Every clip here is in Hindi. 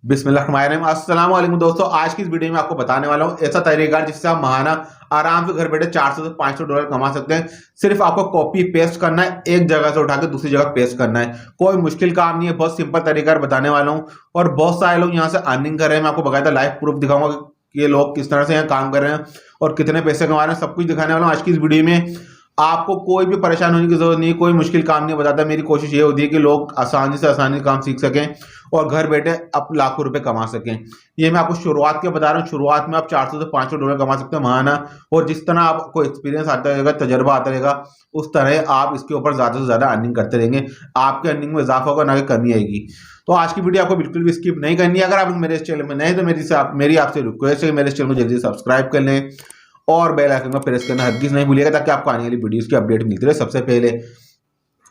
बिस्मिल्लाहिर्रहमानिर्रहीम। अस्सलाम वालेकुम दोस्तों, आज की इस वीडियो में आपको बताने वाला हूँ ऐसा तरीका जिससे आप महाना आराम से घर बैठे 400 से $500 कमा सकते हैं। सिर्फ आपको कॉपी पेस्ट करना है, एक जगह से उठा के दूसरी जगह पेस्ट करना है। कोई मुश्किल काम नहीं है, बहुत सिंपल तरीका बताने वाला हूँ। और बहुत सारे लोग यहाँ से अर्निंग कर रहे हैं। मैं आपको बकायदा लाइव प्रूफ दिखाऊंगा कि ये लोग किस तरह से यहाँ काम कर रहे हैं और कितने पैसे कमा रहे हैं। सब कुछ दिखाने वाला हूँ आज की इस वीडियो में। आपको कोई भी परेशान होने की जरूरत नहीं, कोई मुश्किल काम नहीं बताता। मेरी कोशिश ये होती है कि लोग आसानी से आसानी काम सीख सकें और घर बैठे अब लाखों रुपए कमा सकें। ये मैं आपको शुरुआत के बता रहा हूँ। शुरुआत में आप 400 से $500 कमा सकते हैं महाना। और जिस तरह आपको एक्सपीरियंस आता रहेगा, तजर्बा आता रहेगा, उस तरह आप इसके ऊपर ज्यादा से ज्यादा अर्निंग करते रहेंगे। आपके अर्निंग में इजाफा होगा, ना कि कमी आएगी। तो आज की वीडियो आपको बिल्कुल भी स्किप नहीं करनी है। अगर आप मेरे चैनल में नए तो मेरी आपसे रिक्वेस्ट है कि मेरे चैनल को जल्दी सब्सक्राइब कर लें और बेल आइकन को प्रेस करना हरगिज नहीं भूलिएगा, ताकि आपको आने वाली वीडियोस की अपडेट मिलती रहे सबसे पहले।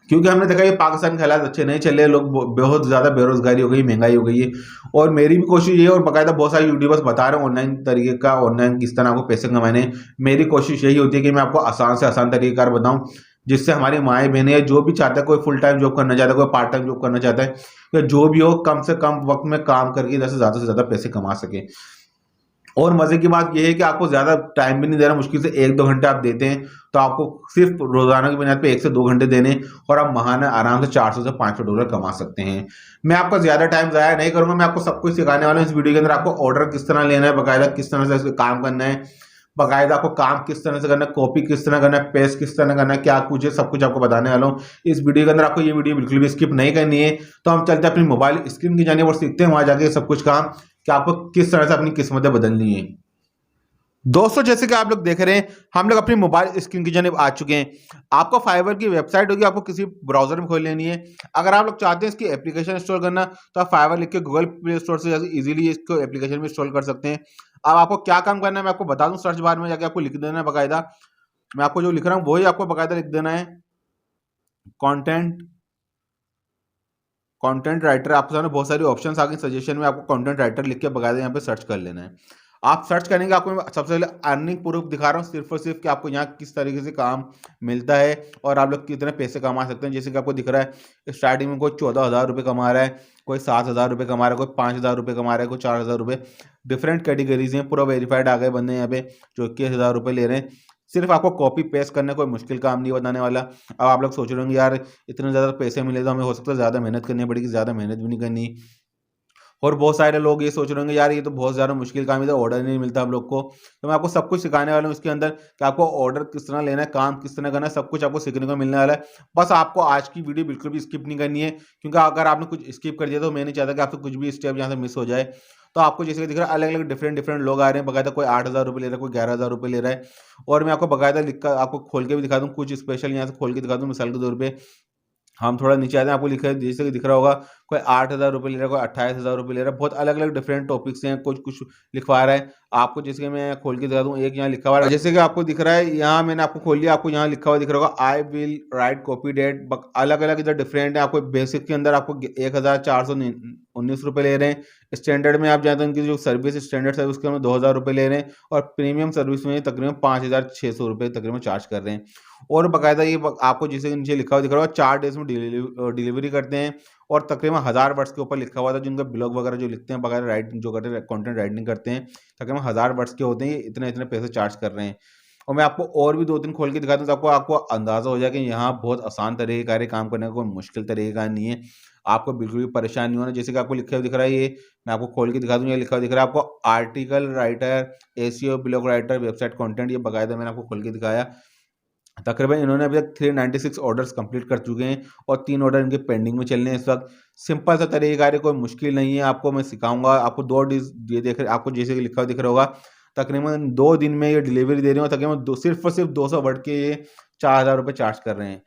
क्योंकि हमने देखा ये पाकिस्तान के हालात अच्छे नहीं चल रहे, लोग बहुत ज्यादा बेरोजगारी हो गई, महंगाई हो गई है। और मेरी भी कोशिश ये है, और बाकायदा बहुत सारे यूट्यूबर्स बता रहे हैं ऑनलाइन तरीके का, ऑनलाइन किस तरह आपको पैसे कमाने हैं। मेरी कोशिश यही होती है कि मैं आपको आसान से आसान तरीका बताऊं, जिससे हमारी माएँ बहनें या जो भी चाहता है, कोई फुल टाइम जॉब करना चाहता है, कोई पार्ट टाइम जॉब करना चाहता है, या जो भी हो, कम से कम वक्त में काम करके इधर से ज्यादा पैसे कमा सके। और मजे की बात यह है कि आपको ज्यादा टाइम भी नहीं देना, मुश्किल से 1-2 घंटे आप देते हैं तो आपको सिर्फ रोजाना की बुनियाद पे 1 से 2 घंटे देने और आप महाना आराम से 400 से $500 कमा सकते हैं। मैं आपका ज्यादा टाइम जाया नहीं करूंगा, मैं आपको सब कुछ सिखाने वाला हूँ इस वीडियो के अंदर। आपको ऑर्डर किस तरह लेना है, बाकायदा किस तरह से इसमें काम करना है, बाकायदा आपको काम किस तरह से करना है, कॉपी किस तरह करना है, पेस्ट किस तरह करना है, क्या कुछ है, सब कुछ आपको बताने वाला हूँ इस वीडियो के अंदर। आपको ये वीडियो बिल्कुल भी स्किप नहीं करनी है। तो हम चलते हैं अपनी मोबाइल स्क्रीन की जानिब और सीखते हैं वहां जाके सब कुछ काम कि आपको किस तरह से अपनी किस्मतें बदलनी है। दोस्तों, जैसे कि आप लोग देख रहे हैं, हम लोग अपनी मोबाइल स्क्रीन की जानिब आ चुके हैं। आपको फाइवर की वेबसाइट होगी, आपको किसी ब्राउजर में खोल लेनी है। अगर आप लोग चाहते हैं इसकी एप्लीकेशन इंस्टॉल करना, तो आप फाइवर लिख के गूगल प्ले स्टोर से इजीली इसको एप्लीकेशन में इंस्टॉल कर सकते हैं। अब आपको क्या काम करना है मैं आपको बता दूं। सर्च बार में जाके आपको लिख देना है बाकायदा, मैं आपको जो लिख रहा हूँ वही आपको बाकायदा लिख देना है, कॉन्टेंट कंटेंट राइटर। आपके सामने बहुत सारी ऑप्शंस आ गई सजेशन में, आपको कंटेंट राइटर लिख के बकायदा यहाँ पे सर्च कर लेना है। आप सर्च करेंगे, आपको मैं सबसे पहले अर्निंग प्रूफ दिखा रहा हूँ सिर्फ और सिर्फ कि आपको यहाँ किस तरीके से काम मिलता है और आप लोग कितने पैसे कमा सकते हैं। जैसे कि आपको दिख रहा है स्टार्टिंग में कोई 14,000 रुपये कमा रहा है, कोई 7,000 रुपये कमा रहा है, कोई 5,000 रुपये कमा रहा है, कोई 4,000 रुपये। डिफरेंट कैटेगरीज हैं, पूरा वेरीफाइड आ गए बंदे यहाँ पे जो 21,000 रुपये ले रहे हैं। सिर्फ आपको कॉपी पेस्ट करना, कोई मुश्किल काम नहीं बताने वाला। अब आप लोग सोच रहे होंगे यार इतने ज़्यादा पैसे मिले तो हमें हो सकता है ज़्यादा मेहनत करनी पड़ेगी, ज़्यादा मेहनत भी नहीं करनी। और बहुत सारे लोग ये सोच रहे होंगे यार ये तो बहुत ज़्यादा मुश्किल काम है, तो ऑर्डर नहीं मिलता हम लोग को। तो मैं आपको सब कुछ सिखाने वाला हूँ इसके अंदर कि आपको ऑर्डर किस तरह लेना है, काम किस तरह करना है, सब कुछ आपको सीखने को मिलने वाला है। बस आपको आज की वीडियो बिल्कुल भी स्किप नहीं करनी है, क्योंकि अगर आपने कुछ स्किप कर दिया तो मैं नहीं चाहता कि आपसे कुछ भी स्टेप यहाँ से मिस हो जाए। तो आपको जैसे कि दिख रहा है अलग अलग डिफरेंट लोग आ रहे हैं बाकायदा, कोई 8,000 रुपये ले रहा है, कोई 11,000 रुपये ले रहा है। और मैं आपको बाकायदा लिख कर आपको खोल के भी दिखा दूँ, कुछ स्पेशल यहाँ से खोल के दिखा दूँ। मिसाल के तौर पे हम थोड़ा नीचे आते हैं, आपको लिखा है जैसे कि दिख रहा होगा, कोई 8,000 रुपये ले रहा है, कोई 28,000 रुपये ले रहा है। बहुत अलग अलग डिफरेंट टॉपिक्स हैं, कुछ कुछ लिखवा रहा है आपको। जैसे कि मैं खोल के दिखा दूँ, एक यहाँ लिखा हुआ है, जैसे कि आपको दिख रहा है यहाँ मैंने आपको खोल लिया, आपको यहाँ लिखा हुआ दिख रहा होगा I will write copy date. अलग अलग इधर डिफरेंट है। आपको बेसिक के अंदर आपको 1,419 रुपये ले रहे हैं। स्टैंडर्ड में आप जाते हैं, उनकी जो सर्विस स्टैंडर्ड सर्विस के 2,000 रुपये ले रहे हैं। और प्रीमियम सर्विस में तकरीबन 5,600 रुपये तकरीबन चार्ज कर रहे हैं। और बाकायदा ये आपको जैसे नीचे लिखा हुआ दिख रहा होगा 4 डेज में डिलीवरी करते हैं। और तकरीबन 1,000 वर्ड्स के ऊपर लिखा हुआ था, जिनका ब्लॉग वगैरह जो लिखते हैं बाकायदा राइटिंग जो करते हैं, कंटेंट राइटिंग करते हैं, तकरीबन 1,000 वर्ड्स के होते हैं, इतने इतने पैसे चार्ज कर रहे हैं। और मैं आपको और भी 2-3 खोल के दिखाता हूँ, तो आपको अंदाजा हो जाए कि यहाँ बहुत आसान तरीके का काम करने का, कोई मुश्किल तरीका नहीं है। आपको बिल्कुल भी परेशान नहीं होना। जैसे कि आपको लिखा हुआ दिख रहा है, ये मैं आपको खोल के दिखा दूँ, ये लिखा हुआ दिख रहा है आपको article writer, ACO, blog writer, website content. ये बाकायदा मैंने आपको खोल के दिखाया। तकरीबन इन्होंने अभी तक 396 ऑर्डर्स कंप्लीट कर चुके हैं और 3 ऑर्डर इनके पेंडिंग में चल रहे हैं इस वक्त। सिंपल सा तरीका है, कोई मुश्किल नहीं है। आपको मैं सिखाऊंगा। आपको 2 डिज ये देख रहे, आपको जैसे कि लिखा हुआ दिख रहा होगा, तकरीबन 2 दिन में ये डिलीवरी दे रहे हो। तकरीबन सिर्फ और सिर्फ 200 वर्ड के ये 4,000 रुपये चार्ज कर रहे हैं।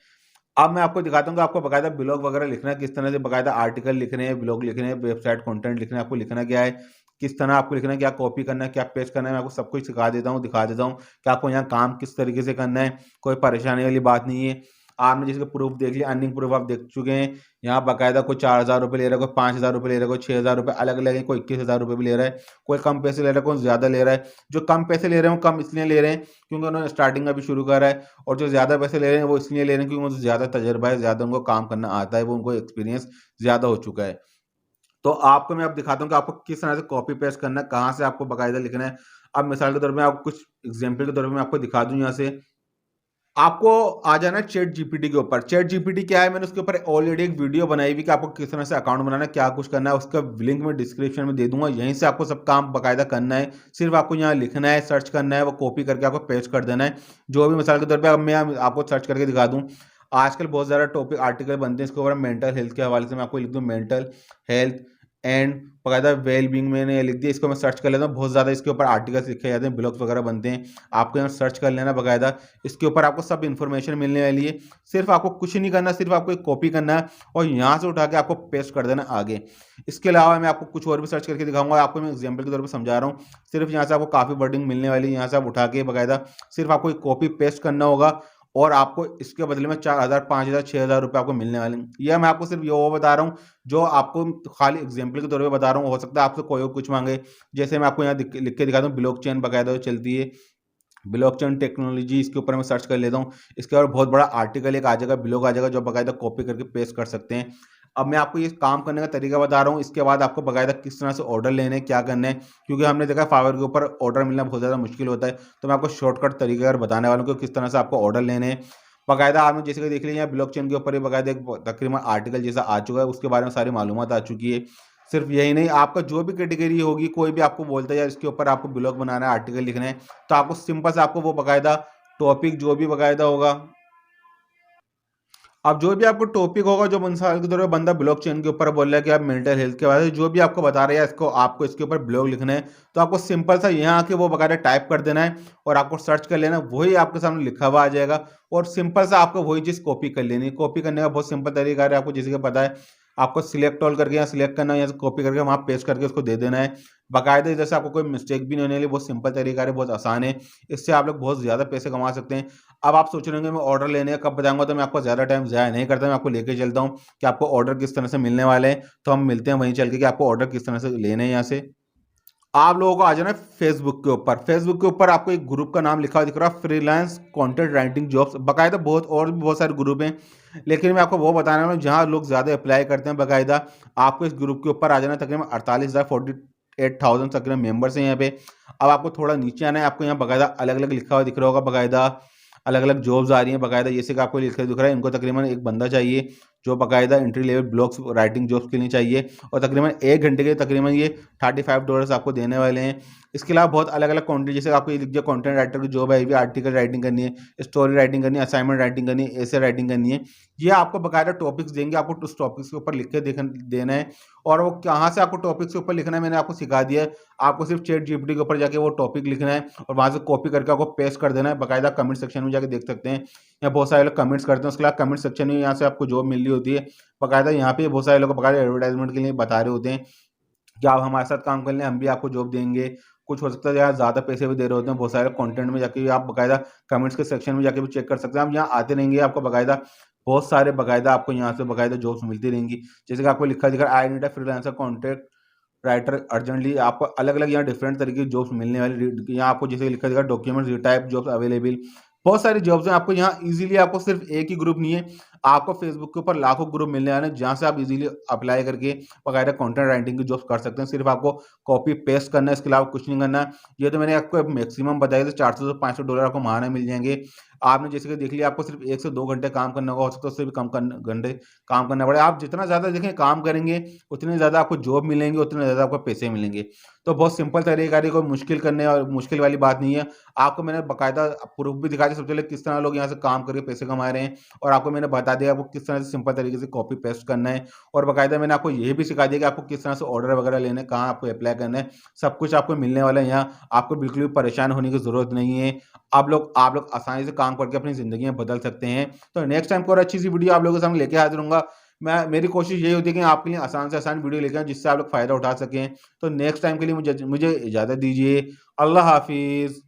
अब मैं आपको दिखाता हूँ कि आपको बाकायदा ब्लॉग वगैरह लिखना है किस तरह से, बाकायदा आर्टिकल लिखने हैं, ब्लॉग लिखने हैं, वेबसाइट कंटेंट लिखना है। आपको लिखना क्या है, किस तरह आपको लिखना है, क्या कॉपी करना है, क्या पेस्ट करना है, मैं आपको सब कुछ सिखा देता हूँ, दिखा देता हूँ कि आपको यहाँ काम किस तरीके से करना है। कोई परेशानी वाली बात नहीं है। आपने जैसे प्रूफ देख लिया, अर्निंग प्रूफ आप देख चुके हैं। यहाँ बाकायदा कोई 4,000 रुपये ले रहा है, कोई 5,000 रुपये ले रहा है, कोई 6,000 रुपये, अलग अलग है। कोई 21,000 रुपये भी ले रहा है, कोई कम पैसे ले रहा है, कोई ज़्यादा ले रहा है। जो कम पैसे ले रहे हैं वो कम इसलिए ले रहे हैं क्योंकि उन्होंने स्टार्टिंग में भी शुरू करा है। और जो ज़्यादा पैसे ले रहे हैं वो इसलिए ले रहे हैं क्योंकि उनको ज़्यादा तजर्बा है, ज़्यादा उनको काम करना आता है, वो उनको एक्सपीरियंस ज़्यादा हो चुका है। तो आपको मैं अब दिखाता हूँ कि आपको किस तरह से कॉपी पेस्ट करना है, कहाँ से आपको बाकायदा लिखना है। अब मिसाल के तौर पे मैं आपको कुछ एग्ज़ाम्पल के तौर पे मैं आपको दिखा दूँ यहाँ से। आपको आ जाना है चैट जीपीटी के ऊपर। चैट जीपीटी क्या है, मैंने उसके ऊपर ऑलरेडी एक वीडियो बनाई हुई कि आपको किस तरह से अकाउंट बनाना है, क्या कुछ करना है, उसका लिंक मैं डिस्क्रिप्शन में दे दूँगा। यहीं से आपको सब काम बाकायदा करना है। सिर्फ़ आपको यहाँ लिखना है, सर्च करना है, वो कॉपी करके आपको पेस्ट कर देना है। जो भी मिसाल के तौर पे अब मैं आपको सर्च करके दिखा दूँ। आजकल बहुत ज़्यादा टॉपिक आर्टिकल बनते हैं इसके ऊपर, मेंटल हेल्थ के हवाले से मैं आपको लिख दूँ मेंटल हेल्थ एंड बाकायदा वेल बीइंग मैंने लिख दिया। इसको मैं सर्च कर लेता हूँ, बहुत ज़्यादा इसके ऊपर आर्टिकल्स लिखे जाते हैं, ब्लॉग्स वगैरह बनते हैं। आपको यहाँ सर्च कर लेना बाकायदा, इसके ऊपर आपको सब इन्फॉर्मेशन मिलने वाली है। सिर्फ आपको कुछ नहीं करना, सिर्फ आपको एक कॉपी करना है और यहाँ से उठा के आपको पेस्ट कर देना आगे। इसके अलावा मैं आपको कुछ और भी सर्च करके दिखाऊंगा, आपको मैं एग्जाम्पल के तौर पर समझा रहा हूँ। सिर्फ यहाँ से आपको काफ़ी वर्डिंग मिलने वाली है, यहाँ से आप उठा के बाकायदा सिर्फ आपको एक कॉपी पेस्ट करना होगा और आपको इसके बदले में 4,000, 5,000, 6,000 रुपये आपको मिलने वाले हैं। यह मैं आपको सिर्फ ये वो बता रहा हूँ जो आपको खाली एग्जाम्पल के तौर पे बता रहा हूँ। हो सकता है आपसे कोई और कुछ मांगे, जैसे मैं आपको यहाँ लिख के दिखा दूँ, ब्लॉकचेन बाकायदा जो चलती है, ब्लॉकचेन टेक्नोलॉजी, इसके ऊपर मैं सर्च कर लेता हूँ। इसके और बहुत बड़ा आर्टिकल एक आ जाएगा, ब्लॉग आ जाएगा, जो बाकायदा कॉपी करके पेस्ट कर सकते हैं। अब मैं आपको ये काम करने का तरीका बता रहा हूँ, इसके बाद आपको बाकायदा किस तरह से ऑर्डर लेने हैं, क्या करना है, क्योंकि हमने देखा फाइवर के ऊपर ऑर्डर मिलना बहुत ज़्यादा मुश्किल होता है। तो मैं आपको शॉर्टकट तरीका अगर बताने वाला हूँ कि किस तरह से आपको ऑर्डर लेने हैं। बाकायदा आपने जैसे कि देख लिया, ब्लॉकचेन के ऊपर ही बाकायदा एक तकरीबन आर्टिकल जैसा आ चुका है, उसके बारे में सारी मालूमात आ चुकी है। सिर्फ यही नहीं, आपका जो भी कैटेगरी होगी, कोई भी आपको बोलता है यार इसके ऊपर आपको ब्लॉग बनाना है, आर्टिकल लिखना है, तो आपको सिंपल से आपको वो बाकायदा टॉपिक जो भी बाकायदा होगा, अब जो भी आपको टॉपिक होगा, जो मिसाल के तौर पे बंदा ब्लॉकचेन के ऊपर बोल रहा है कि आप मेंटल हेल्थ के बारे में जो भी आपको बता रहे हैं, इसको आपको इसके ऊपर ब्लॉग लिखना है, तो आपको सिंपल सा यहाँ आके वो बाकायदा टाइप कर देना है और आपको सर्च कर लेना है, वही आपके सामने लिखा हुआ आ जाएगा और सिंपल सा आपको वही चीज़ कॉपी कर लेनी है। कॉपी करने का बहुत सिंपल तरीका है, आपको जैसे कि पता है, आपको सिलेक्ट ऑल करके यहाँ सिलेक्ट करना है, यहाँ से कॉपी करके वहाँ पेस्ट करके उसको दे देना है। बाकायदा इधर से आपको कोई मिस्टेक भी नहीं होने वाली, बहुत सिंपल तरीका है, बहुत आसान है। इससे आप लोग बहुत ज़्यादा पैसे कमा सकते हैं। अब आप सोच रहे होंगे मैं ऑर्डर लेने का कब बताऊँगा, तो मैं आपको ज़्यादा टाइम ज़ाया नहीं करता, मैं आपको लेके चलता हूँ कि आपको ऑर्डर किस तरह से मिलने वाले हैं। तो हम मिलते हैं वहीं चल के कि आपको ऑर्डर किस तरह से लेने हैं यहाँ से। आप लोगों को आ जाना है फेसबुक के ऊपर। फेसबुक के ऊपर आपको एक ग्रुप का नाम लिखा हुआ दिख रहा है, फ्रीलांस कंटेंट राइटिंग जॉब्स। बाकायदा बहुत और भी बहुत सारे ग्रुप हैं, लेकिन मैं आपको वो बताने वाला हूँ जहाँ लोग ज़्यादा अप्लाई करते हैं। बाकायदा आपको इस ग्रुप के ऊपर आ जाना है, तकरीबन 48,000 48,000 तकरीबन मेंबर्स हैं यहाँ पे। अब आपको थोड़ा नीचे आना है, आपको यहाँ बाकायदा अलग अलग लिखा हुआ दिख रहा होगा, बाकायदा अलग अलग जॉब्स आ रही हैं बाकायदा, जैसे कि आपको लिखा दिख रहा है, इनको तकरीबन एक बंदा चाहिए जो बाकायदा entry level blogs writing jobs के लिए चाहिए और तकरीबन 1 घंटे के तकरीबन ये $35 आपको देने वाले हैं। इसके अलावा बहुत अलग अलग कंटेंट, जैसे आपको ये लिख दिया कंटेंट राइटर की जॉब है, ये भी आर्टिकल राइटिंग करनी है, स्टोरी राइटिंग करनी है, असाइनमेंट राइटिंग करनी है, ऐसे राइटिंग करनी है। ये आपको बाकायदा टॉपिक्स देंगे, आपको उस टॉपिक्स के ऊपर लिख के देना है और वो कहाँ से आपको टॉपिक्स के ऊपर लिखना है मैंने आपको सिखा दिया है। आपको सिर्फ चैट जीपीटी के ऊपर जाके वो टॉपिक लिखना है और वहाँ से कॉपी करके आपको पेस्ट कर देना है। बाकायदा कमेंट सेक्शन में जाके देख सकते हैं, यहाँ बहुत सारे लोग कमेंट्स करते हैं, उसके अलावा कमेंट सेक्शन में यहाँ से आपको जॉब मिल रही होती है। बाकायदा यहाँ पे बहुत सारे लोग बाकायदा एडवर्टाइजमेंट के लिए बता रहे होते हैं कि आप हमारे साथ काम कर लें, हम भी आपको जॉब देंगे। कुछ हो सकता है यार ज़्यादा पैसे भी दे रहे होते हैं, बहुत सारे कंटेंट में जाके आप बाकायदा कमेंट्स के सेक्शन में जाके भी चेक कर सकते हैं। आप यहाँ आते रहेंगे, आपको बाकायदा बहुत सारे बाकायदा आपको यहाँ से बाकायदा जॉब्स मिलती रहेंगी। जैसे कि आपको लिखा दिखा I need a freelancer contact writer urgently, आपको अलग अलग यहाँ डिफरेंट तरीके की जॉब्स मिलने वाली। यहाँ आपको जैसे लिखा दिखा डॉक्यूमेंट्स टाइप जॉब्स अवेलेबल, बहुत सारी जॉब्स हैं आपको यहाँ इजीली। आपको सिर्फ एक ही ग्रुप नहीं है, आपको फेसबुक के ऊपर लाखों ग्रुप मिलने वाले हैं जहाँ से आप इजीली अप्लाई करके बाकायदा कंटेंट राइटिंग की जॉब्स कर सकते हैं। सिर्फ आपको कॉपी पेस्ट करना है, इसके अलावा कुछ नहीं करना है। ये तो मैंने आपको मैक्सिमम बताया था, $400 से $500 आपको महीने मिल जाएंगे। आपने जैसे कि देख लिया, आपको सिर्फ 1 से 2 घंटे काम करना होगा, हो सकता है उससे भी कम घंटे काम करना पड़े। आप जितना ज़्यादा देखें काम करेंगे, उतने ज़्यादा आपको जॉब मिलेंगे, उतने ज़्यादा आपको पैसे मिलेंगे। तो बहुत सिंपल तरीका है, कोई मुश्किल करने और मुश्किल वाली बात नहीं है। आपको मैंने बाकायदा प्रूफ भी दिखाया, सबसे पहले किस तरह लोग यहाँ से काम करके पैसे कमा रहे हैं और आपको मैंने बता दिया आपको किस तरह से सिंपल तरीके से कॉपी पेस्ट करना है और बाकायदा मैंने आपको ये भी सिखा दिया कि आपको किस तरह से ऑर्डर वगैरह लेने, कहाँ आपको अप्लाई करना है। सब कुछ आपको मिलने वाला है यहाँ, आपको बिल्कुल भी परेशान होने की ज़रूरत नहीं है। आप लोग आसानी से काम करके अपनी ज़िंदगी में बदल सकते हैं। तो नेक्स्ट टाइम को और अच्छी सी वीडियो आप लोगों के सामने लेके हाजिर होऊंगा। मेरी कोशिश यही होती है कि आपके लिए आसान से आसान वीडियो लेकर आऊं, जिससे आप लोग फ़ायदा उठा सकें। तो नेक्स्ट टाइम के लिए मुझे मुझे इजाज़त दीजिए। अल्लाह हाफ़िज़।